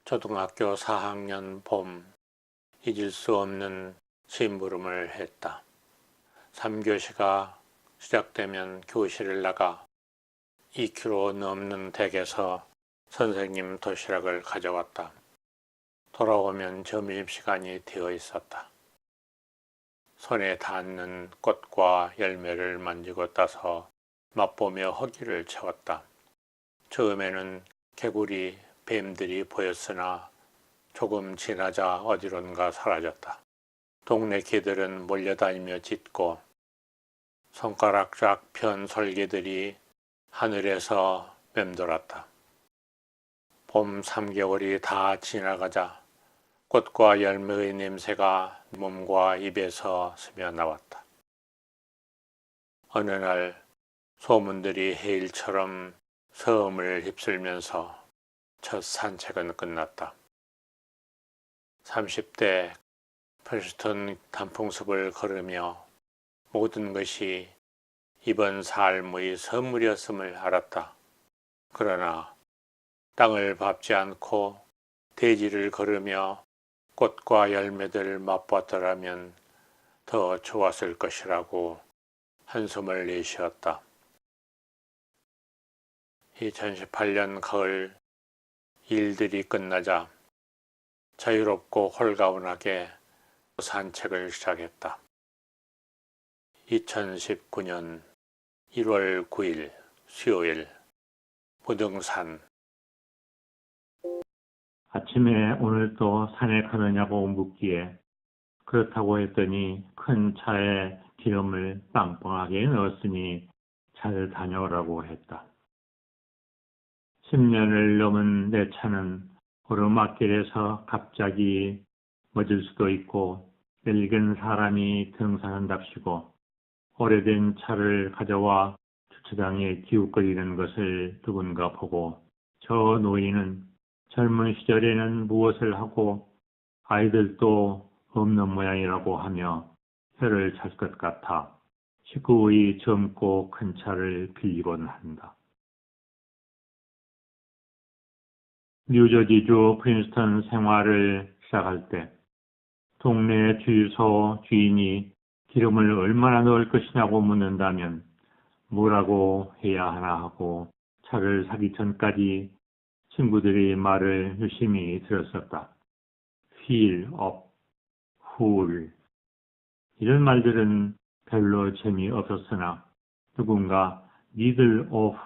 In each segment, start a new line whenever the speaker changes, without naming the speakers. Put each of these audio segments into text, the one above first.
초등학교 4학년 봄, 잊을 수 없는 심부름을 했다. 3교시가 시작되면 교실을 나가 2km 넘는 댁에서 선생님 도시락을 가져왔다. 돌아오면 점심시간이 되어 있었다. 손에 닿는 꽃과 열매를 만지고 따서 맛보며 허기를 채웠다. 처음에는 개구리, 뱀들이 보였으나 조금 지나자 어디론가 사라졌다. 동네 개들은 몰려다니며 짖고 손가락작 편 설개들이 하늘에서 맴돌았다. 봄 3개월이 다 지나가자 꽃과 열매의 냄새가 몸과 입에서 스며나왔다. 어느 날 소문들이 해일처럼 섬을 휩쓸면서 첫 산책은 끝났다. 30대 프레스턴 단풍숲을 걸으며 모든 것이 이번 삶의 선물이었음을 알았다. 그러나 땅을 밟지 않고 대지를 걸으며 꽃과 열매들을 맛봤더라면 더 좋았을 것이라고 한숨을 내쉬었다. 2018년 가을 일들이 끝나자 자유롭고 홀가분하게 산책을 시작했다. 2019년 1월 9일 수요일 무등산.
아침에 오늘 또 산에 가느냐고 묻기에 그렇다고 했더니 큰 차에 기름을 빵빵하게 넣었으니 잘 다녀오라고 했다. 10년을 넘은 내 차는 오르막길에서 갑자기 멎을 수도 있고 늙은 사람이 등산한답시고 오래된 차를 가져와 주차장에 기웃거리는 것을 누군가 보고 저 노인은 젊은 시절에는 무엇을 하고 아이들도 없는 모양이라고 하며 혀를 찰 것 같아 식구의 젊고 큰 차를 빌리곤 한다. 뉴저지주 프린스턴 생활을 시작할 때 동네 주유소 주인이 기름을 얼마나 넣을 것이냐고 묻는다면 뭐라고 해야 하나 하고 차를 사기 전까지 친구들의 말을 유심히 들었었다. fill up, full 이런 말들은 별로 재미없었으나 누군가 needle off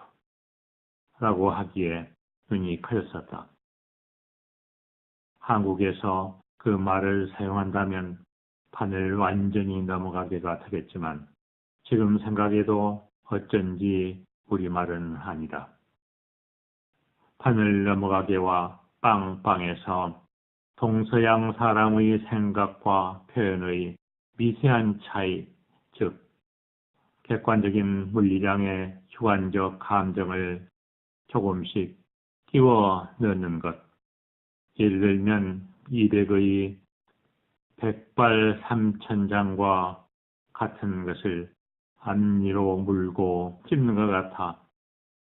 라고 하기에 눈이 커졌었다. 한국에서 그 말을 사용한다면 판을 완전히 넘어가게가 되겠지만 지금 생각해도 어쩐지 우리말은 아니다. 판을 넘어가게와 빵빵에서 동서양 사람의 생각과 표현의 미세한 차이, 즉 객관적인 물리량의 주관적 감정을 조금씩 끼워 넣는 것. 예를 들면 200의 백발삼천장과 같은 것을 앞니로 물고 찝는 것 같아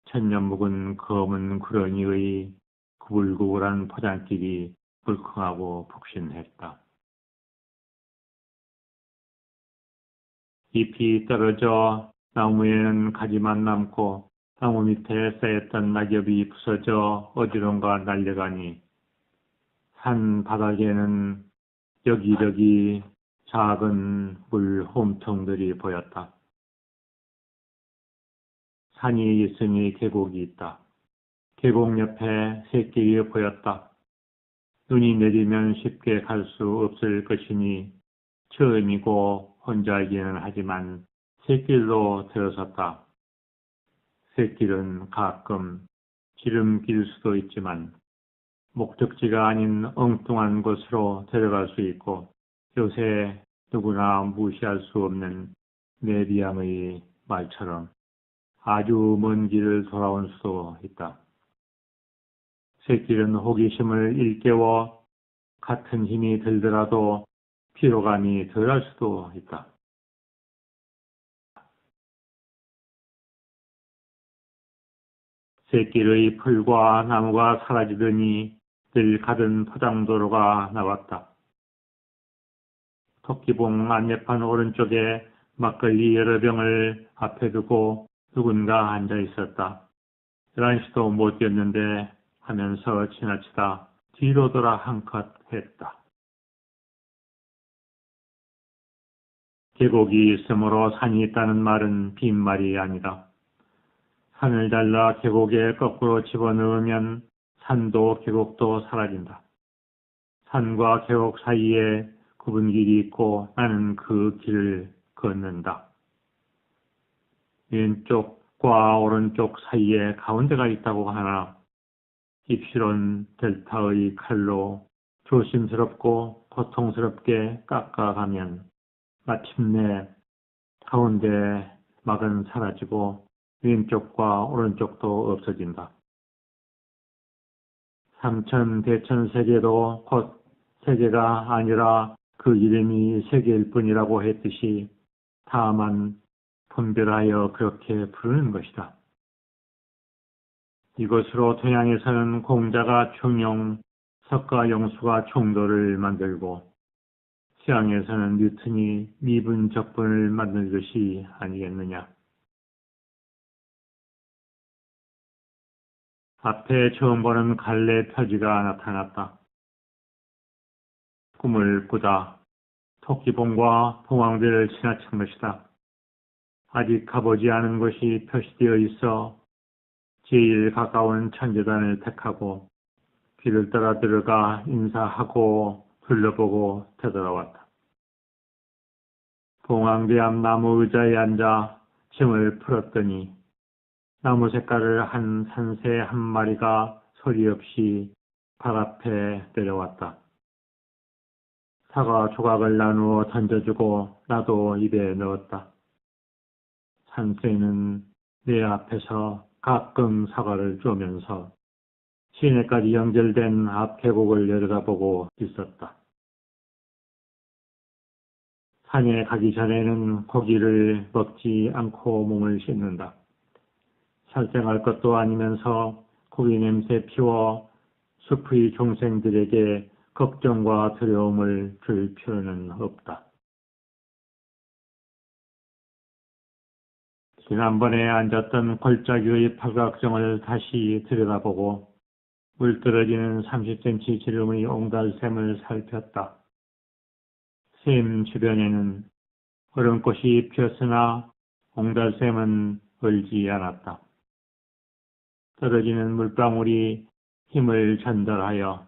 천년 묵은 검은 구렁이의 구불구불한 포장길이 불컹하고 푹신했다. 잎이 떨어져 나무에는 가지만 남고 나무 밑에 쌓였던 낙엽이 부서져 어디론가 날려가니 산 바닥에는 여기저기 작은 물 홈통들이 보였다. 산이 있으니 계곡이 있다. 계곡 옆에 샛길이 보였다. 눈이 내리면 쉽게 갈 수 없을 것이니 처음이고 혼자이기는 하지만 샛길로 들어섰다. 샛길은 가끔 지름길 수도 있지만 목적지가 아닌 엉뚱한 곳으로 데려갈 수 있고 요새 누구나 무시할 수 없는 메비앙의 말처럼 아주 먼 길을 돌아온 수도 있다. 샛길은 호기심을 일깨워 같은 힘이 들더라도 피로감이 덜할 수도 있다. 샛길의 풀과 나무가 사라지더니 늘 가던 포장도로가 나왔다. 토끼봉 안내판 오른쪽에 막걸리 여러 병을 앞에 두고 누군가 앉아 있었다. 11시도 못 뛰었는데 하면서 지나치다 뒤로 돌아 한컷 했다. 계곡이 있으므로 산이 있다는 말은 빈말이 아니다. 산을 잘라 계곡에 거꾸로 집어넣으면 산도 계곡도 사라진다. 산과 계곡 사이에 굽은 길이 있고 나는 그 길을 걷는다. 왼쪽과 오른쪽 사이에 가운데가 있다고 하나 입시론 델타의 칼로 조심스럽고 고통스럽게 깎아가면 마침내 가운데 막은 사라지고 왼쪽과 오른쪽도 없어진다. 삼천 대천 세계도 곧 세계가 아니라 그 이름이 세계일 뿐이라고 했듯이 다만 분별하여 그렇게 부르는 것이다. 이것으로 동양에서는 공자가 총용, 석가 영수가 총도를 만들고 서양에서는 뉴턴이 미분 적분을 만든 것이 아니겠느냐. 앞에 처음 보는 갈래 표지가 나타났다. 꿈을 꾸다 토끼봉과 봉황대를 지나친 것이다. 아직 가보지 않은 곳이 표시되어 있어 제일 가까운 천재단을 택하고 길을 따라 들어가 인사하고 둘러보고 되돌아왔다. 봉황대 앞 나무 의자에 앉아 짐을 풀었더니 나무 색깔을 한 산새 한 마리가 소리 없이 발 앞에 내려왔다. 사과 조각을 나누어 던져주고 나도 입에 넣었다. 산새는 내 앞에서 가끔 사과를 쪼면서 시내까지 연결된 앞 계곡을 내려다보고 있었다. 산에 가기 전에는 고기를 먹지 않고 몸을 씻는다. 살생할 것도 아니면서 고기 냄새 피워 숲의 종생들에게 걱정과 두려움을 줄 필요는 없다. 지난번에 앉았던 골짜기의 팔각정을 다시 들여다보고 물떨어지는 30cm 지름의 옹달샘을 살폈다. 샘 주변에는 얼음꽃이 피었으나 옹달샘은 얼지 않았다. 떨어지는 물방울이 힘을 전달하여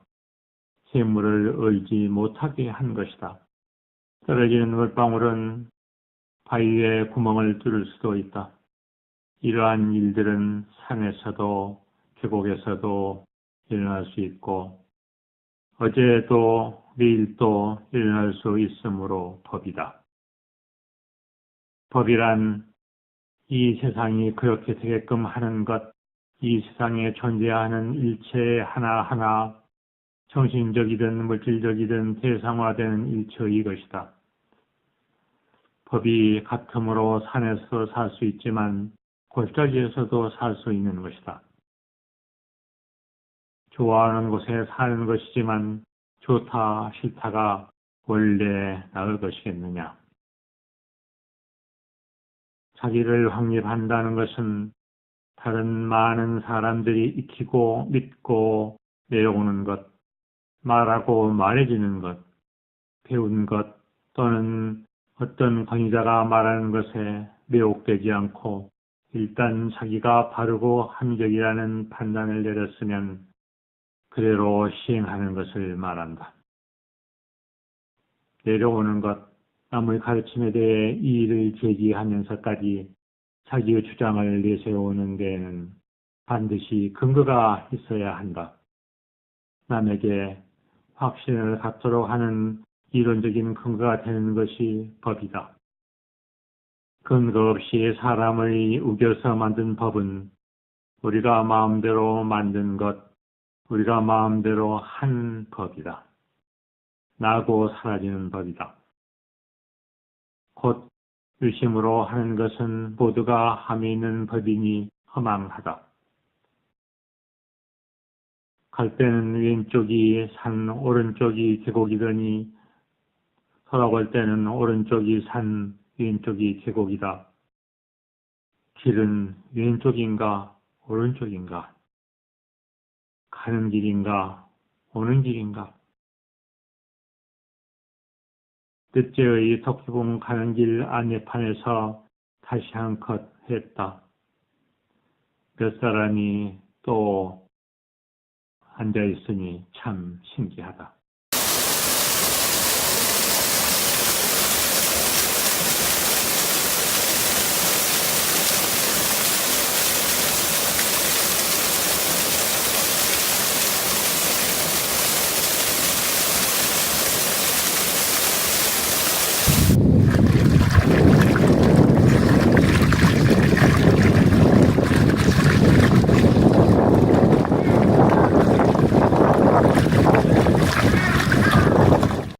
샘물을 얼지 못하게 한 것이다. 떨어지는 물방울은 바위에 구멍을 뚫을 수도 있다. 이러한 일들은 산에서도 계곡에서도 일어날 수 있고 어제도 내일도 일어날 수 있으므로 법이다. 법이란 이 세상이 그렇게 되게끔 하는 것, 이 세상에 존재하는 일체 하나하나 정신적이든 물질적이든 대상화되는 일체의 것이다. 법이 같음으로 산에서 살 수 있지만 골짜기에서도 살 수 있는 것이다. 좋아하는 곳에 사는 것이지만 좋다 싫다가 원래 나을 것이겠느냐. 자기를 확립한다는 것은 다른 많은 사람들이 익히고 믿고 내려오는 것, 말하고 말해지는 것, 배운 것 또는 어떤 권위자가 말하는 것에 매혹되지 않고 일단 자기가 바르고 합리적이라는 판단을 내렸으면 그대로 시행하는 것을 말한다. 내려오는 것, 남의 가르침에 대해 이의를 제기하면서까지 자기의 주장을 내세우는 데에는 반드시 근거가 있어야 한다. 남에게 확신을 갖도록 하는 이론적인 근거가 되는 것이 법이다. 근거 없이 사람을 우겨서 만든 법은 우리가 마음대로 만든 것, 우리가 마음대로 한 법이다. 나고 사라지는 법이다. 곧 유심으로 하는 것은 모두가 함이 있는 법이니 허망하다. 갈 때는 왼쪽이 산, 오른쪽이 계곡이더니 돌아올 때는 오른쪽이 산, 왼쪽이 계곡이다. 길은 왼쪽인가 오른쪽인가? 가는 길인가 오는 길인가? 뜻제의 덕기봉 가는 길 안내판에서 다시 한컷 했다. 몇 사람이 또 앉아있으니 참 신기하다.